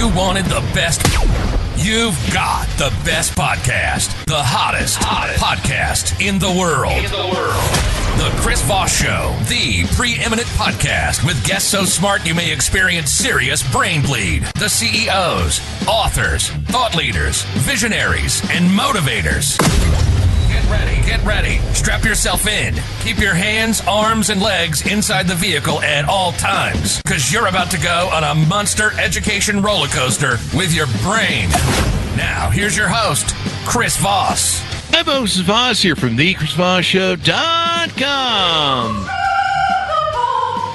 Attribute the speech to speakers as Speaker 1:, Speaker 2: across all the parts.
Speaker 1: you wanted the best, you've got the best podcast. The hottest podcast in the world. The Chris Voss Show, the preeminent podcast with guests so smart you may experience serious brain bleed. The CEOs, authors, thought leaders, visionaries, and motivators. Get ready. Strap yourself in. Keep your hands, arms, and legs inside the vehicle at all times, because you're about to go on a monster education roller coaster with your brain. Now, here's your host, Chris Voss.
Speaker 2: Hi, folks. This is Voss here from thechrisvossshow.com.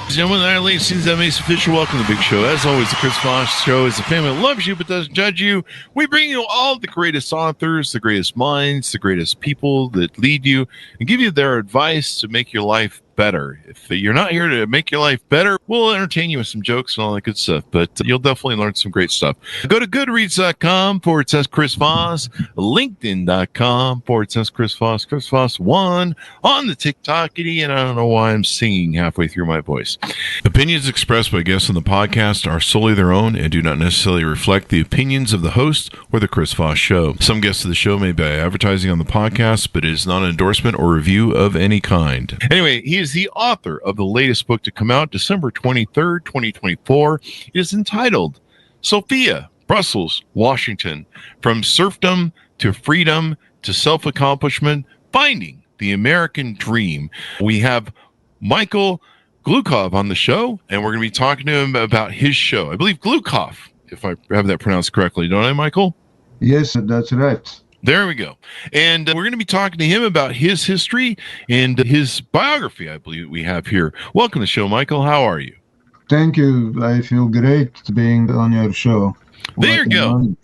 Speaker 2: Gentlemen, ladies and gentlemen, official welcome to the big show. As always, the Chris Voss Show is a family that loves you but doesn't judge you. We bring you all the greatest authors, the greatest minds, the greatest people that lead you and give you their advice to make your life better. If you're not here to make your life better, we'll entertain you with some jokes and all that good stuff, but you'll definitely learn some great stuff. Go to goodreads.com/Chris Voss, linkedin.com/Chris Voss, Chris Voss1 on the TikTokity, and I don't know why I'm singing halfway through my voice. Opinions expressed by guests on the podcast are solely their own and do not necessarily reflect the opinions of the host or the Chris Voss Show. Some guests of the show may be advertising on the podcast, but it is not an endorsement or review of any kind. Anyway, he is the author of the latest book to come out December 23rd, 2024. It is entitled Sofia-Brussels-Washington, From Serfdom to Freedom to Self-Accomplishment, Finding the American Dream. We have Michael Gloukhov on the show, and we're going to be talking to him about his show. I believe Gloukhov, if I have that pronounced correctly, don't I, Michael?
Speaker 3: Yes, that's right.
Speaker 2: There we go. And we're going to be talking to him about his history and his biography, I believe we have here. Welcome to the show, Michael. How are you?
Speaker 3: Thank you. I feel great being on your show.
Speaker 2: There you go.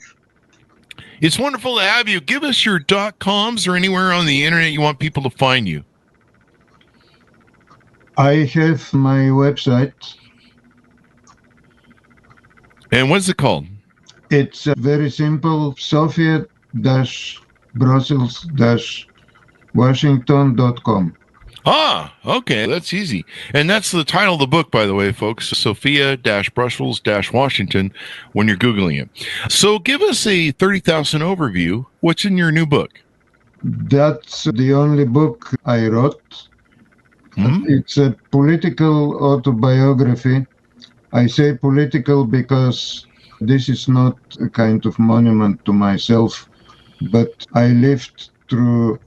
Speaker 2: It's wonderful to have you. Give us your .coms or anywhere on the internet you want people to find you.
Speaker 3: I have my website.
Speaker 2: And what's it called?
Speaker 3: It's very simple, Sofia-Brussels-Washington.com.
Speaker 2: Ah, okay, that's easy. And that's the title of the book, by the way, folks, Sophia-Brussels-Washington, when you're Googling it. So give us a 30,000 overview. What's in your new book?
Speaker 3: That's the only book I wrote. Mm-hmm. It's a political autobiography. I say political because this is not a kind of monument to myself, but I lived through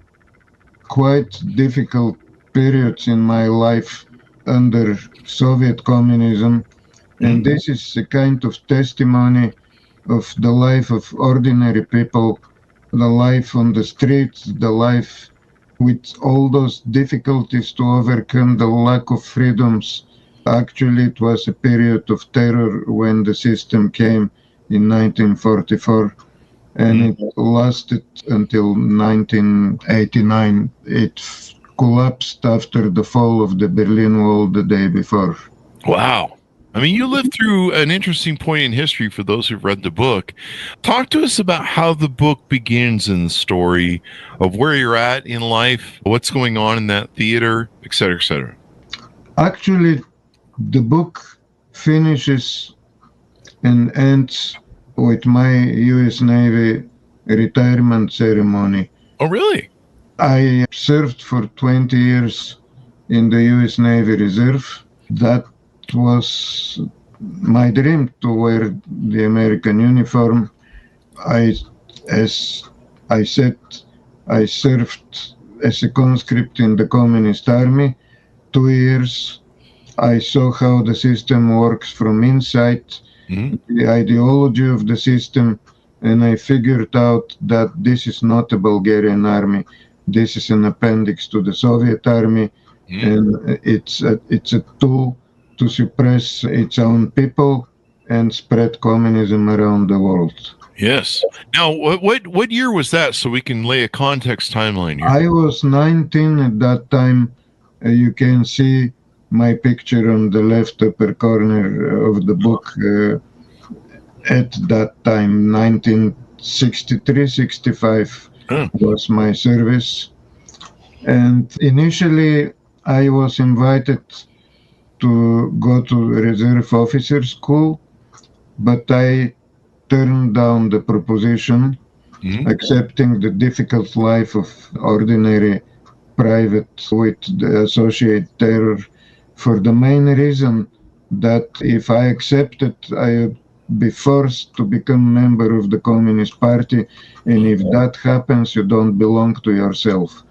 Speaker 3: quite difficult periods in my life under Soviet communism, and this is a kind of testimony of the life of ordinary people, the life on the streets, the life with all those difficulties to overcome, the lack of freedoms. Actually, it was a period of terror when the system came in 1944, and it lasted until 1989. It collapsed after the fall of the Berlin Wall the day before.
Speaker 2: Wow. I mean, you lived through an interesting point in history for those who've read the book. Talk to us about how the book begins in the story of where you're at in life, what's going on in that theater, et cetera, et cetera.
Speaker 3: Actually, the book finishes and ends with my U.S. Navy retirement ceremony.
Speaker 2: Oh, really?
Speaker 3: I served for 20 years in the U.S. Navy Reserve. That was my dream, to wear the American uniform. As I said, I served as a conscript in the Communist Army 2 years. I saw how the system works from inside, the ideology of the system, and I figured out that this is not a Bulgarian army. This is an appendix to the Soviet army, and it's a tool to suppress its own people and spread communism around the world.
Speaker 2: Yes. Now, what year was that, so we can lay a context timeline here?
Speaker 3: I was 19 at that time. You can see my picture on the left upper corner of the book. At that time, 1963-65 was my service. And initially, I was invited to go to reserve officer school, but I turned down the proposition, accepting the difficult life of ordinary private with the associate terror, for the main reason that if I accepted, I would be forced to become member of the Communist Party, and if that happens, you don't belong to yourself.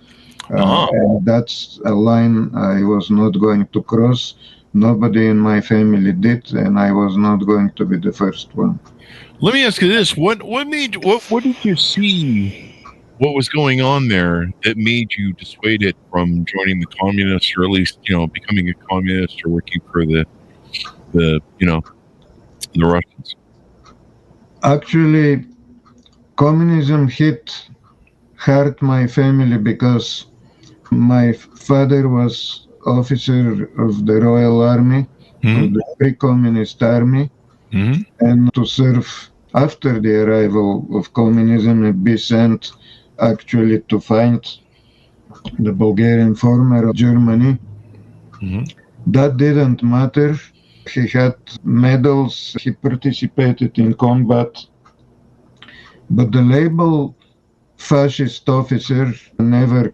Speaker 3: And that's a line I was not going to cross. Nobody in my family did, and I was not going to be the first one.
Speaker 2: Let me ask you this: what did you see? What was going on there that made you dissuaded from joining the communists, or at least becoming a communist or working for the Russians?
Speaker 3: Actually, communism hit hard my family because my father was officer of the Royal Army, of the pre-communist army, and to serve after the arrival of communism and be sent actually to find the Bulgarian former Germany. That didn't matter. He had medals, he participated in combat, but the label fascist officer never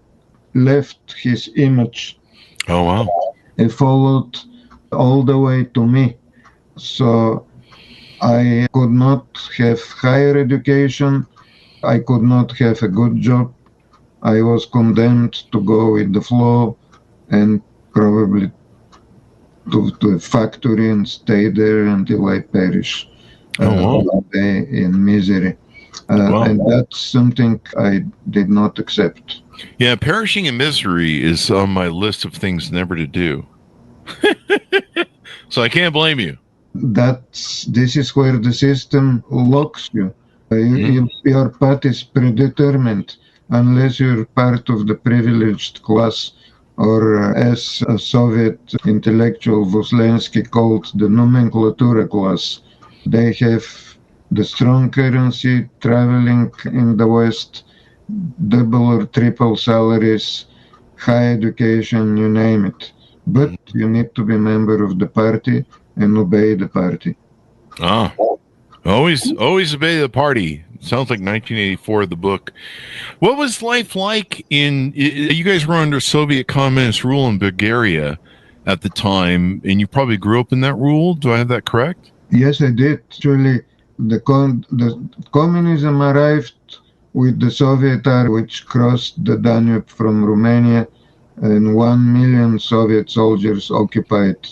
Speaker 3: left his image.
Speaker 2: Oh, wow.
Speaker 3: It followed all the way to me. So I could not have higher education. I could not have a good job. I was condemned to go with the flow and probably to a factory and stay there until I perish one day in misery. And that's something I did not accept.
Speaker 2: Yeah, perishing in misery is on my list of things never to do. So I can't blame you.
Speaker 3: This is where the system locks you. Your path is predetermined unless you're part of the privileged class, or as a Soviet intellectual Voslensky called the nomenclatura class. They have the strong currency, traveling in the West, double or triple salaries, high education, you name it. But you need to be a member of the party and obey the party.
Speaker 2: Always obey the party. Sounds like 1984, the book. What was life like you guys were under Soviet communist rule in Bulgaria at the time, and you probably grew up in that rule. Do I have that correct?
Speaker 3: Yes, I did. Actually, the communism arrived with the Soviet army, which crossed the Danube from Romania, and 1 million Soviet soldiers occupied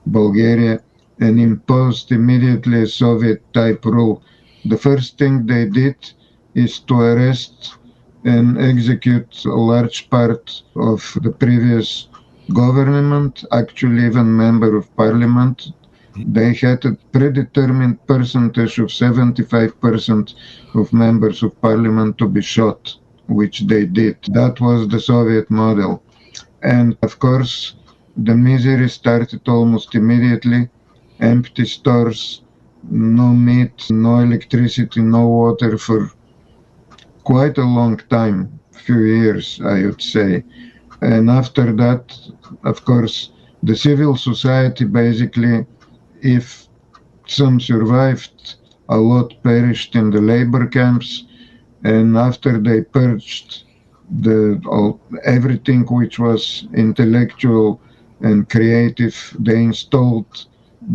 Speaker 3: Bulgaria and imposed immediately a Soviet-type rule. The first thing they did is to arrest and execute a large part of the previous government, actually even member of parliament. They had a predetermined percentage of 75% of members of parliament to be shot, which they did. That was the Soviet model. And of course, the misery started almost immediately. Empty stores, no meat, no electricity, no water for quite a long time, few years, I would say. And after that, of course, the civil society basically, if some survived, a lot perished in the labor camps. And after they purged everything which was intellectual and creative, they installed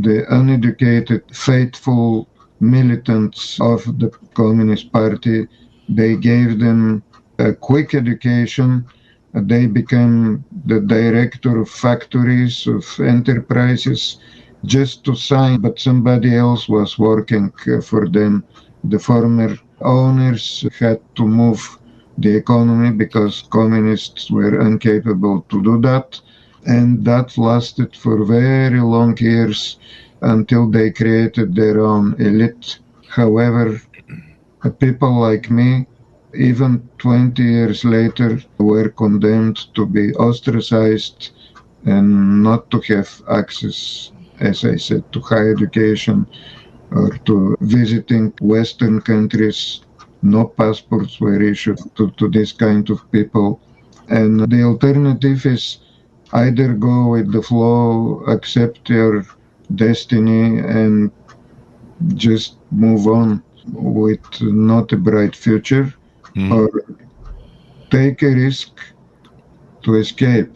Speaker 3: the uneducated, faithful militants of the Communist Party. They gave them a quick education. They became the director of factories, of enterprises, just to sign, but somebody else was working for them. The former owners had to move the economy because communists were incapable to do that. And that lasted for very long years until they created their own elite. However, people like me, even 20 years later, were condemned to be ostracized and not to have access, as I said, to higher education or to visiting Western countries. No passports were issued to this kind of people. And the alternative is either go with the flow, accept your destiny, and just move on. with not a bright future, or take a risk to escape,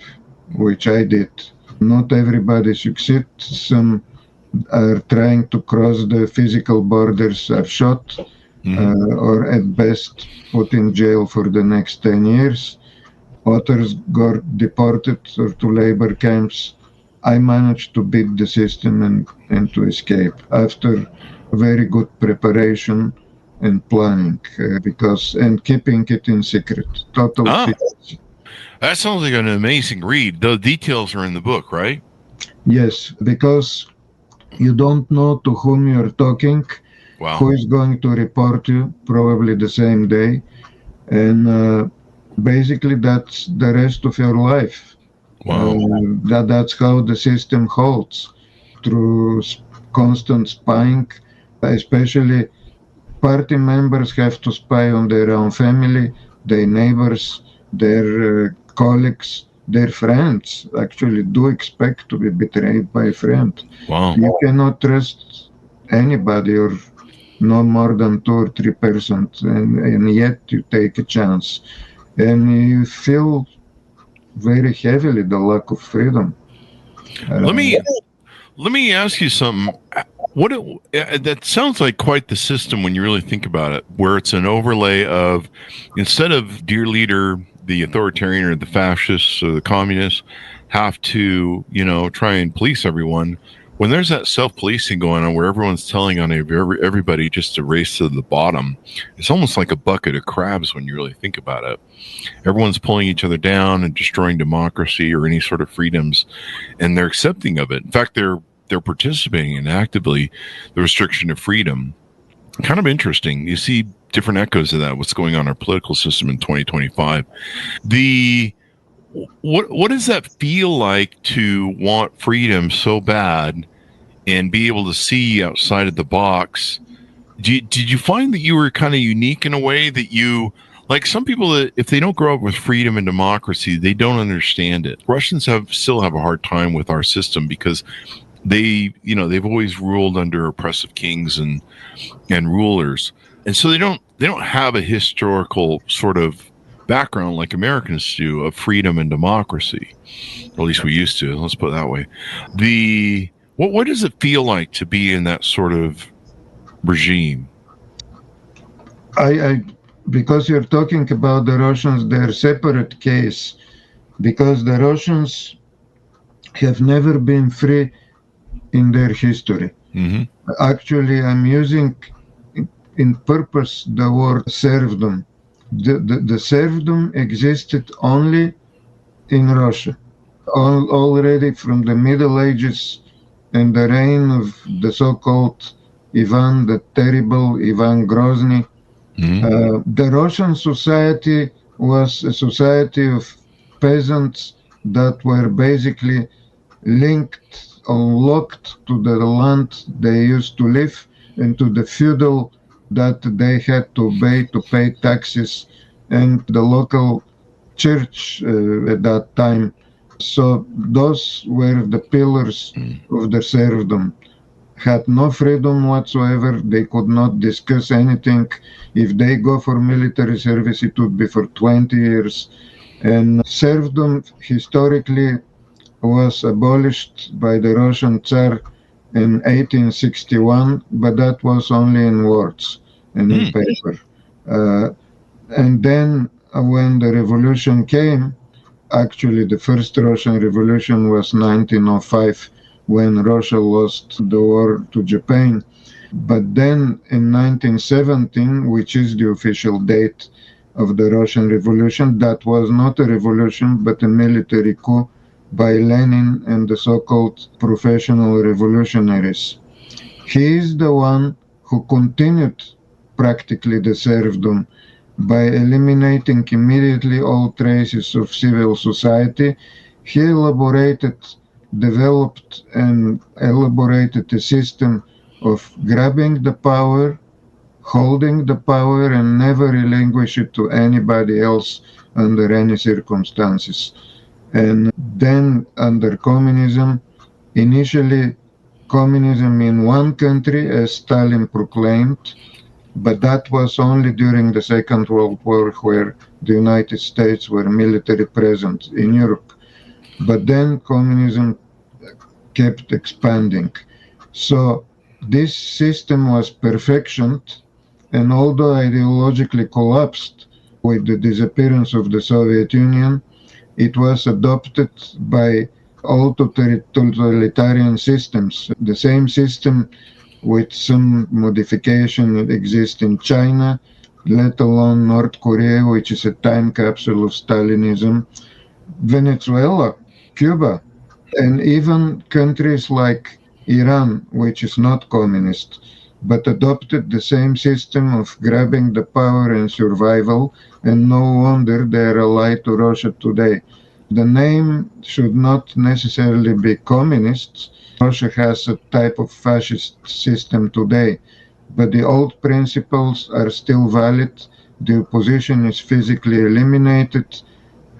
Speaker 3: which I did. Not everybody succeeds. Some are trying to cross the physical borders, are shot, or at best put in jail for the next 10 years. Others got deported or to labor camps. I managed to beat the system and to escape after very good preparation and planning, and keeping it in secret. Total secrecy.
Speaker 2: That sounds like an amazing read. The details are in the book, right?
Speaker 3: Yes, because you don't know to whom you're talking, who is going to report you, probably the same day. And basically, that's the rest of your life.
Speaker 2: Wow.
Speaker 3: That's how the system holds, through constant spying. Especially party members have to spy on their own family, their neighbors, their colleagues, their friends. Actually do expect to be betrayed by a friend.
Speaker 2: Wow.
Speaker 3: You cannot trust anybody, or no more than 2 or 3%, and yet you take a chance. And you feel very heavily the lack of freedom.
Speaker 2: Let me ask you something. That sounds like quite the system when you really think about it, where it's an overlay of, instead of dear leader, the authoritarian or the fascists or the communists have to, try and police everyone. When there's that self-policing going on where everyone's telling on everybody just to race to the bottom, it's almost like a bucket of crabs when you really think about it. Everyone's pulling each other down and destroying democracy or any sort of freedoms, and they're accepting of it. In fact, they're participating in actively the restriction of freedom. Kind of interesting. You see different echoes of that, what's going on in our political system in 2025. What does that feel like to want freedom so bad and be able to see outside of the box? Did you find that you were kind of unique in a way that you, like some people, that if they don't grow up with freedom and democracy, they don't understand it. Russians still have a hard time with our system because they've always ruled under oppressive kings and rulers. And so they don't have a historical sort of background like Americans do of freedom and democracy. Or at least we used to. Let's put it that way. What does it feel like to be in that sort of regime?
Speaker 3: Because you're talking about the Russians, they're a separate case, because the Russians have never been free in their history. Actually, I'm using in purpose the word serfdom. The serfdom existed only in Russia. Already from the Middle Ages and the reign of the so-called Ivan the Terrible, Ivan Grozny, the Russian society was a society of peasants that were basically linked or locked to the land they used to live and to the feudal that they had to obey to pay taxes and the local church at that time. So those were the pillars of the serfdom. Had no freedom whatsoever. They could not discuss anything. If they go for military service, it would be for 20 years. And serfdom historically was abolished by the Russian Tsar in 1861, but that was only in words and in paper. And then when the revolution came, actually the first Russian revolution was 1905, when Russia lost the war to Japan. But then in 1917, which is the official date of the Russian Revolution, that was not a revolution, but a military coup by Lenin and the so-called professional revolutionaries. He is the one who continued practically the serfdom by eliminating immediately all traces of civil society. He developed and elaborated a system of grabbing the power, holding the power, and never relinquish it to anybody else under any circumstances. And then under communism, initially communism in one country, as Stalin proclaimed, But that was only during the Second World War, where the United States were military present in Europe. But then communism kept expanding. So this system was perfectioned, and although ideologically collapsed with the disappearance of the Soviet Union, it was adopted by all totalitarian systems. The same system with some modification exists in China, let alone North Korea, which is a time capsule of Stalinism, Venezuela, Cuba, and even countries like Iran, which is not communist, but adopted the same system of grabbing the power and survival, and no wonder they are allied to Russia today. The name should not necessarily be communists. Russia has a type of fascist system today, but the old principles are still valid. The opposition is physically eliminated,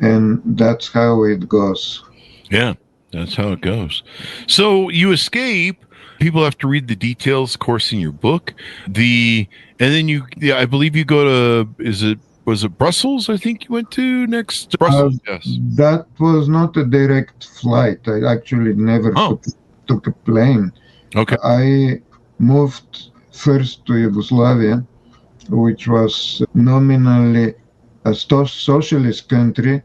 Speaker 3: and that's how it goes.
Speaker 2: Yeah, that's how it goes. So you escape. People have to read the details, of course, in your book. And then I believe you go to, was it Brussels? I think you went to next. Brussels, yes.
Speaker 3: That was not a direct flight. I actually never took a plane.
Speaker 2: Okay.
Speaker 3: I moved first to Yugoslavia, which was nominally a socialist country,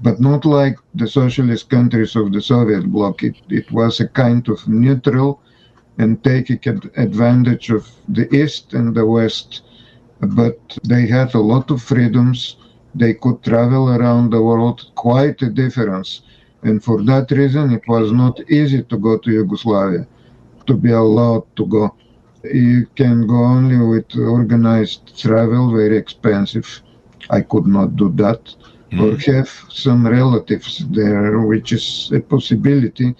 Speaker 3: but not like the socialist countries of the Soviet bloc. It was a kind of neutral and taking advantage of the East and the West. But they had a lot of freedoms. They could travel around the world, quite a difference. And for that reason, it was not easy to go to Yugoslavia, to be allowed to go. You can go only with organized travel, very expensive. I could not do that. Or have some relatives there, which is a possibility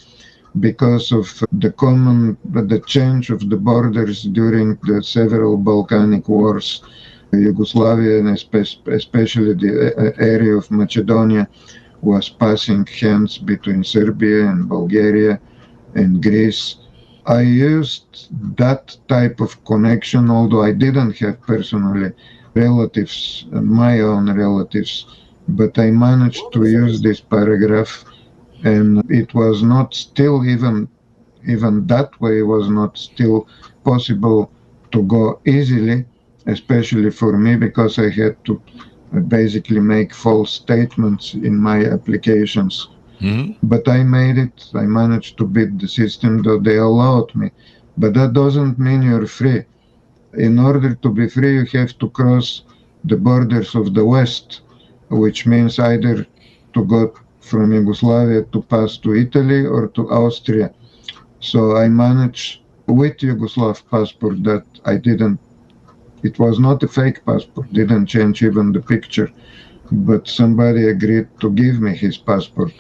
Speaker 3: because of the change of the borders during the several Balkanic wars. Yugoslavia, and especially the area of Macedonia, was passing hands between Serbia and Bulgaria and Greece. I used that type of connection, although I didn't have personally relatives, my own relatives, but I managed to use this paragraph, and it was not still even that way was not still possible to go easily, especially for me, because I had to basically make false statements in my applications. But I made it. I managed to beat the system, though they allowed me. But that doesn't mean you're free. In order to be free, you have to cross the borders of the West, which means either to go from Yugoslavia to pass to Italy or to Austria. So I managed with Yugoslav passport that I didn't. It was not a fake passport, didn't change even the picture, but somebody agreed to give me his passport.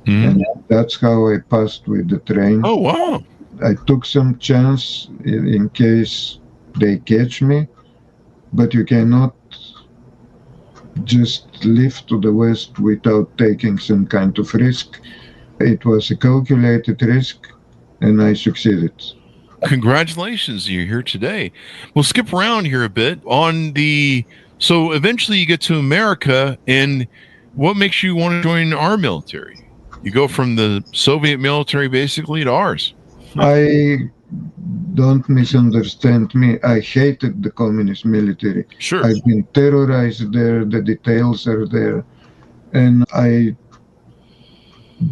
Speaker 3: And that's how I passed with the train.
Speaker 2: Oh, wow.
Speaker 3: I took some chance in case they catch me, but you cannot just live to the West without taking some kind of risk. It was a calculated risk, and I succeeded.
Speaker 2: Congratulations, you're here today. We'll skip around here a bit so eventually you get to America, and what makes you want to join our military? You go from the Soviet military basically to ours.
Speaker 3: Don't misunderstand me. I hated the communist military.
Speaker 2: Sure.
Speaker 3: I've been terrorized there. The details are there. And I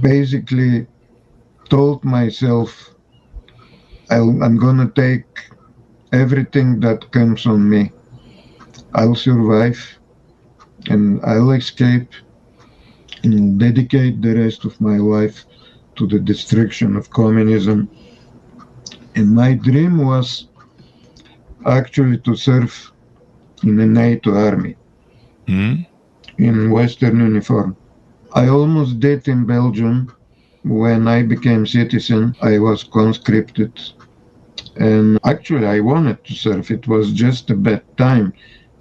Speaker 3: basically told myself, I'm going to take everything that comes on me. I'll survive and I'll escape and dedicate the rest of my life to the destruction of communism. And my dream was actually to serve in a NATO army in Western uniform. I almost did in Belgium. When I became citizen, I was conscripted. And actually, I wanted to serve. It was just a bad time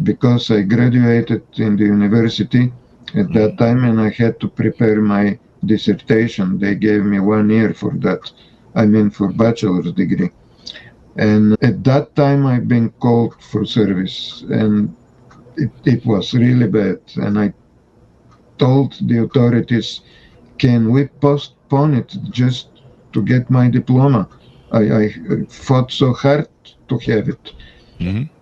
Speaker 3: because I graduated in the university at that time and I had to prepare my dissertation. They gave me 1 year for that. For bachelor's degree. And at that time, I've been called for service, and it was really bad. And I told the authorities, can we postpone it just to get my diploma? I fought so hard to have it.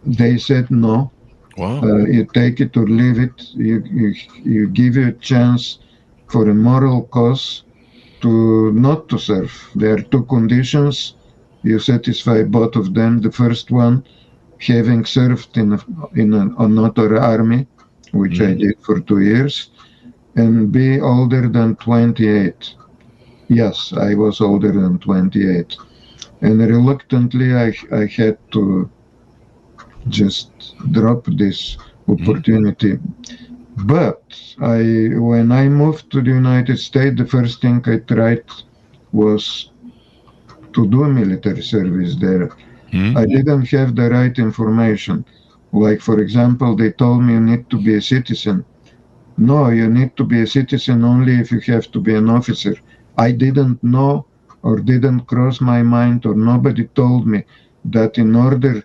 Speaker 3: They said no.
Speaker 2: Wow.
Speaker 3: You take it or leave it. You give you a chance for a moral cause to not to serve. There are two conditions. You satisfy both of them. The first one, having served in another army, which I did for 2 years, and be older than 28. Yes, I was older than 28. And reluctantly, I had to just drop this opportunity. But when I moved to the United States, the first thing I tried was to do military service there. I didn't have the right information. Like, for example, they told me you need to be a citizen. No, you need to be a citizen only if you have to be an officer. I didn't know, or didn't cross my mind, or nobody told me that in order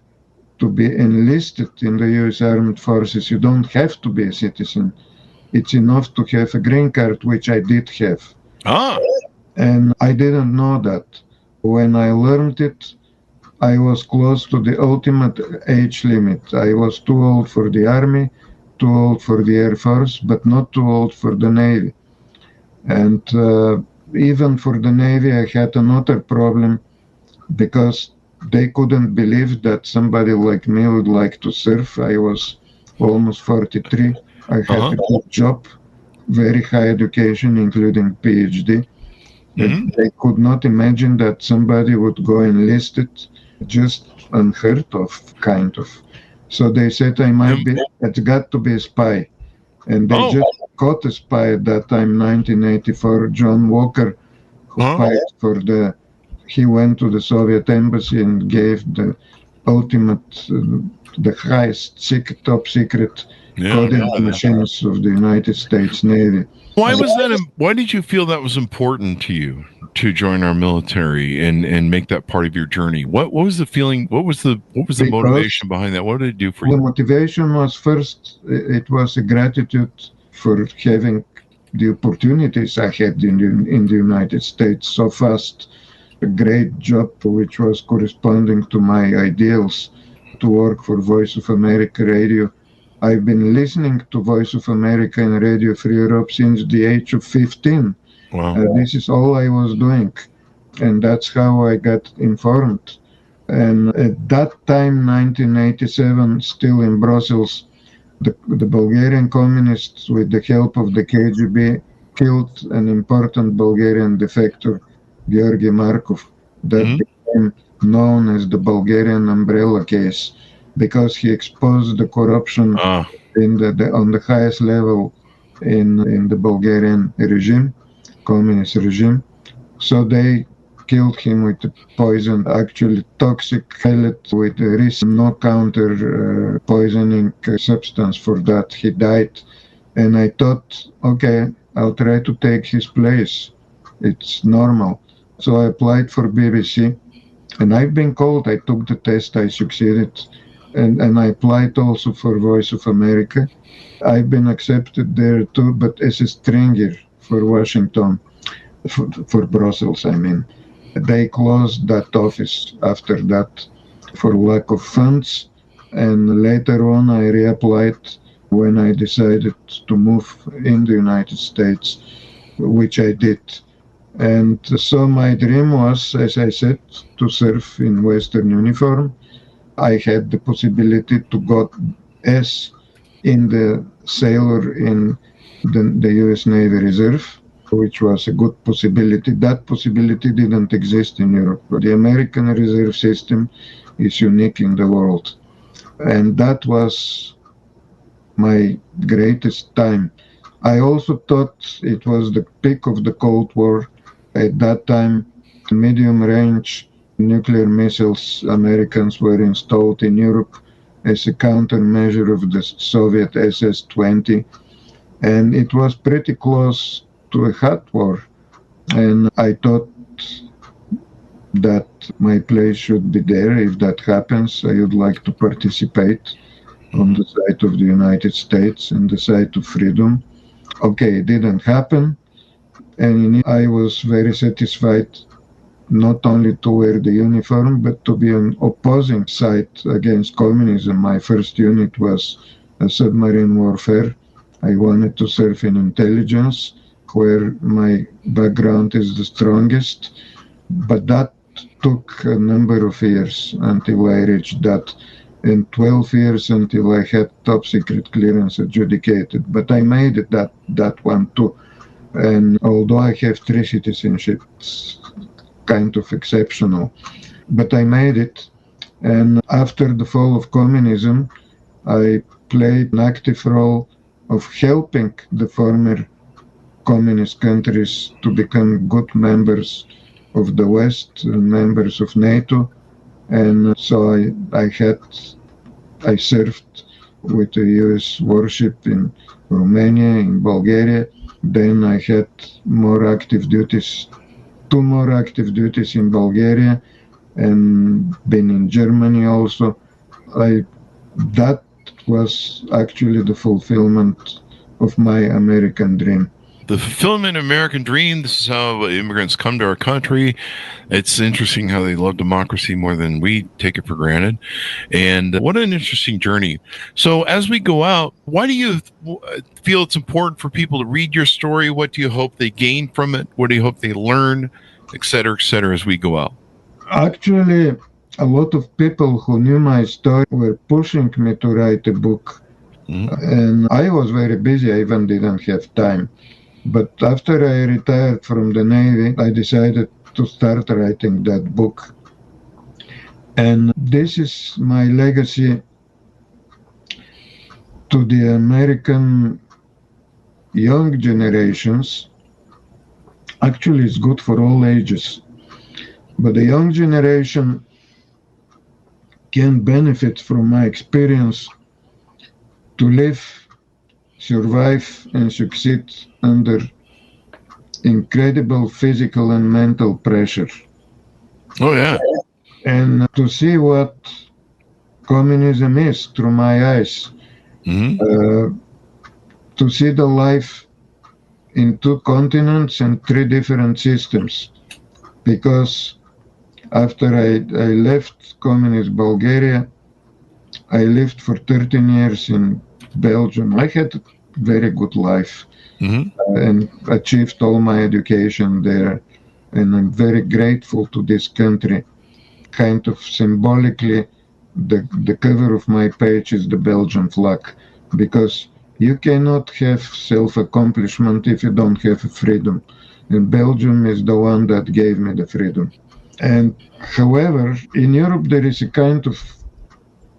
Speaker 3: to be enlisted in the U.S. Armed Forces, you don't have to be a citizen. It's enough to have a green card, which I did have. And I didn't know that. When I learned it, I was close to the ultimate age limit. I was too old for the Army, too old for the Air Force, but not too old for the Navy. And even for the Navy, I had another problem because they couldn't believe that somebody like me would like to serve. I was almost 43. I had a good job, very high education, including PhD. They could not imagine that somebody would go enlisted, just unheard of, kind of. So they said it's got to be a spy. And they just caught a spy at that time, 1984, John Walker, who spied he went to the Soviet embassy and gave the ultimate, the highest top secret coding machines of the United States Navy.
Speaker 2: Why was that? Why did you feel that was important to you to join our military and make that part of your journey? What was the feeling? What was the motivation behind that? What did it do for you?
Speaker 3: The motivation was, first, it was a gratitude for having the opportunities I had in the United States so fast. A great job, which was corresponding to my ideals, to work for Voice of America Radio. I've been listening to Voice of America and Radio Free Europe since the age of 15.
Speaker 2: Wow.
Speaker 3: This is all I was doing, and that's how I got informed. And at that time, 1987, still in Brussels, the Bulgarian communists, with the help of the KGB, killed an important Bulgarian defector, Georgi Markov, that became known as the Bulgarian umbrella case, because he exposed the corruption on the highest level in the Bulgarian regime, communist regime. So they killed him with a poison, actually toxic pellet with no counter poisoning substance for that. He died. And I thought, okay, I'll try to take his place. It's normal. So I applied for BBC, and I've been called. I took the test, I succeeded, and I applied also for Voice of America. I've been accepted there too, but as a stringer for Washington, for Brussels, I mean. They closed that office after that for lack of funds, and later on I reapplied when I decided to move in the United States, which I did. And so my dream was, as I said, to serve in Western uniform. I had the possibility to go as in the sailor in the U.S. Navy Reserve, which was a good possibility. That possibility didn't exist in Europe. The American Reserve System is unique in the world. And that was my greatest time. I also thought it was the peak of the Cold War. At that time, medium-range nuclear missiles, Americans were installed in Europe as a countermeasure of the Soviet SS-20. And it was pretty close to a hot war. And I thought that my place should be there. If that happens, I would like to participate on the side of the United States and the side of freedom. Okay, it didn't happen, and I was very satisfied not only to wear the uniform, but to be on opposing side against communism. My first unit was submarine warfare. I wanted to serve in intelligence, where my background is the strongest, but that took a number of years until I reached that, and 12 years until I had top secret clearance adjudicated. But I made it that one too. And although I have 3 citizenships, kind of exceptional, but I made it. And after the fall of communism, I played an active role of helping the former communist countries to become good members of the West, members of NATO. And so I served with the US warship in Romania, in Bulgaria. Then I had more active duties, 2 more active duties in Bulgaria, and been in Germany also. That was actually the fulfillment of my American dream.
Speaker 2: The fulfillment of American dream. This is how immigrants come to our country. It's interesting how they love democracy more than we take it for granted. And what an interesting journey. So as we go out, why do you feel it's important for people to read your story? What do you hope they gain from it? What do you hope they learn, et cetera, as we go out?
Speaker 3: Actually, a lot of people who knew my story were pushing me to write a book. And I was very busy. I even didn't have time. But after I retired from the Navy, I decided to start writing that book. And this is my legacy to the American young generations. Actually, it's good for all ages. But the young generation can benefit from my experience to live, survive, and succeed under incredible physical and mental pressure.
Speaker 2: Oh, yeah.
Speaker 3: And to see what communism is through my eyes. To see the life in 2 continents and 3 different systems. Because after I left communist Bulgaria, I lived for 13 years in Belgium. I had a very good life and achieved all my education there. And I'm very grateful to this country. Kind of symbolically, the cover of my page is the Belgian flag, because you cannot have self-accomplishment if you don't have freedom. And Belgium is the one that gave me the freedom. And however, in Europe, there is a kind of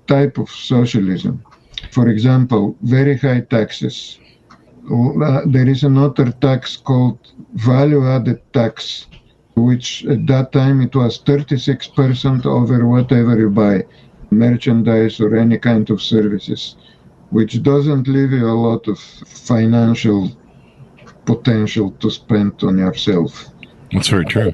Speaker 3: type of socialism. For example, very high taxes. There is another tax called value-added tax, which at that time it was 36% over whatever you buy, merchandise or any kind of services, which doesn't leave you a lot of financial potential to spend on yourself.
Speaker 2: That's very true.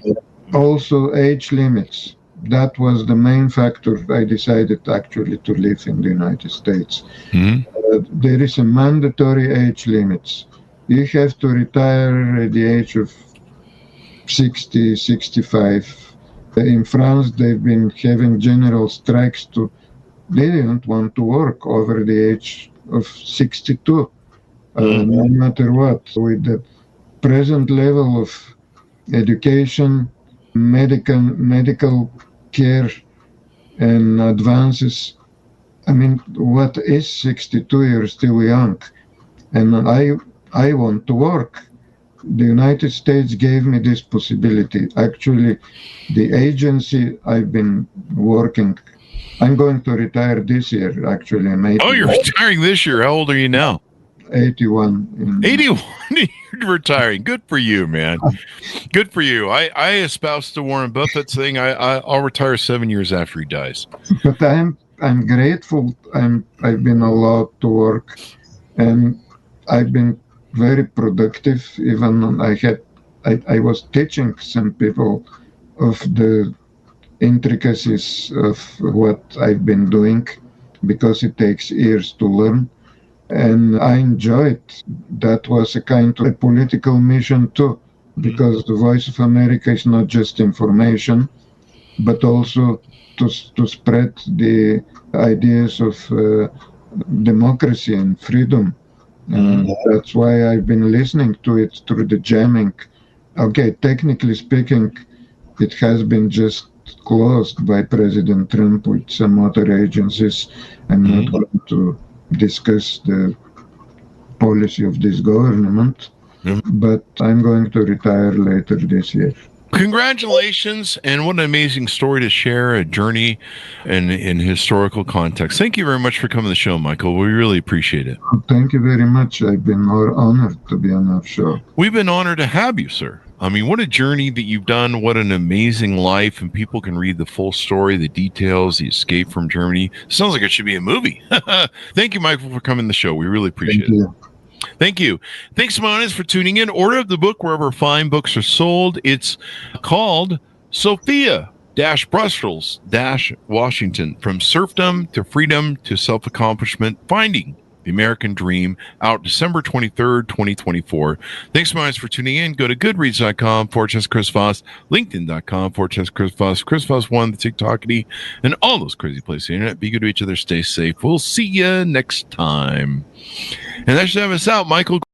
Speaker 3: Also, age limits. That was the main factor I decided actually to live in the United States. There is a mandatory age limits. You have to retire at the age of 60, 65. In France, they've been having general strikes they didn't want to work over the age of 62, no matter what. With the present level of education, medical care and advances, I mean, what is 62? You're still young. And I want to work. The United States gave me this possibility. Actually, the agency I've been working, I'm going to retire this year, actually. I'm 81.
Speaker 2: Oh, you're retiring this year. How old are you now?
Speaker 3: 81.
Speaker 2: 81. You're retiring. Good for you, man. Good for you. I espoused the Warren Buffett thing. I'll retire 7 years after he dies.
Speaker 3: But I'm grateful. I've been allowed to work, and I've been very productive. Even I was teaching some people of the intricacies of what I've been doing because it takes years to learn. And I enjoyed. That was a kind of a political mission too, because the Voice of America is not just information, but also to spread the ideas of democracy and freedom. That's why I've been listening to it through the jamming. Okay, technically speaking, it has been just closed by President Trump with some other agencies. I'm not going to discuss the policy of this government, but I'm going to retire later this year.
Speaker 2: Congratulations, and what an amazing story to share, a journey in historical context. Thank you very much for coming to the show, Michael. We really appreciate it.
Speaker 3: Thank you very much. I've been more honored to be on our show.
Speaker 2: We've been honored to have you, sir. I mean, what a journey that you've done. What an amazing life, and people can read the full story, the details, the escape from Germany. Sounds like it should be a movie. Thank you, Michael, for coming to the show. We really appreciate it. Thank you. Thanks, my audience, for tuning in. Order of the book wherever fine books are sold. It's called Sophia-Brussels-Washington, From Serfdom to Freedom to Self-Accomplishment, Finding the American Dream, out December 23rd, 2024. Thanks, my audience, for tuning in. Go to goodreads.com/Chris Voss, linkedin.com/Chris Voss, Chris Voss 1, the TikTokity, and all those crazy places on the internet. Be good to each other. Stay safe. We'll see you next time. And that should have us out, Michael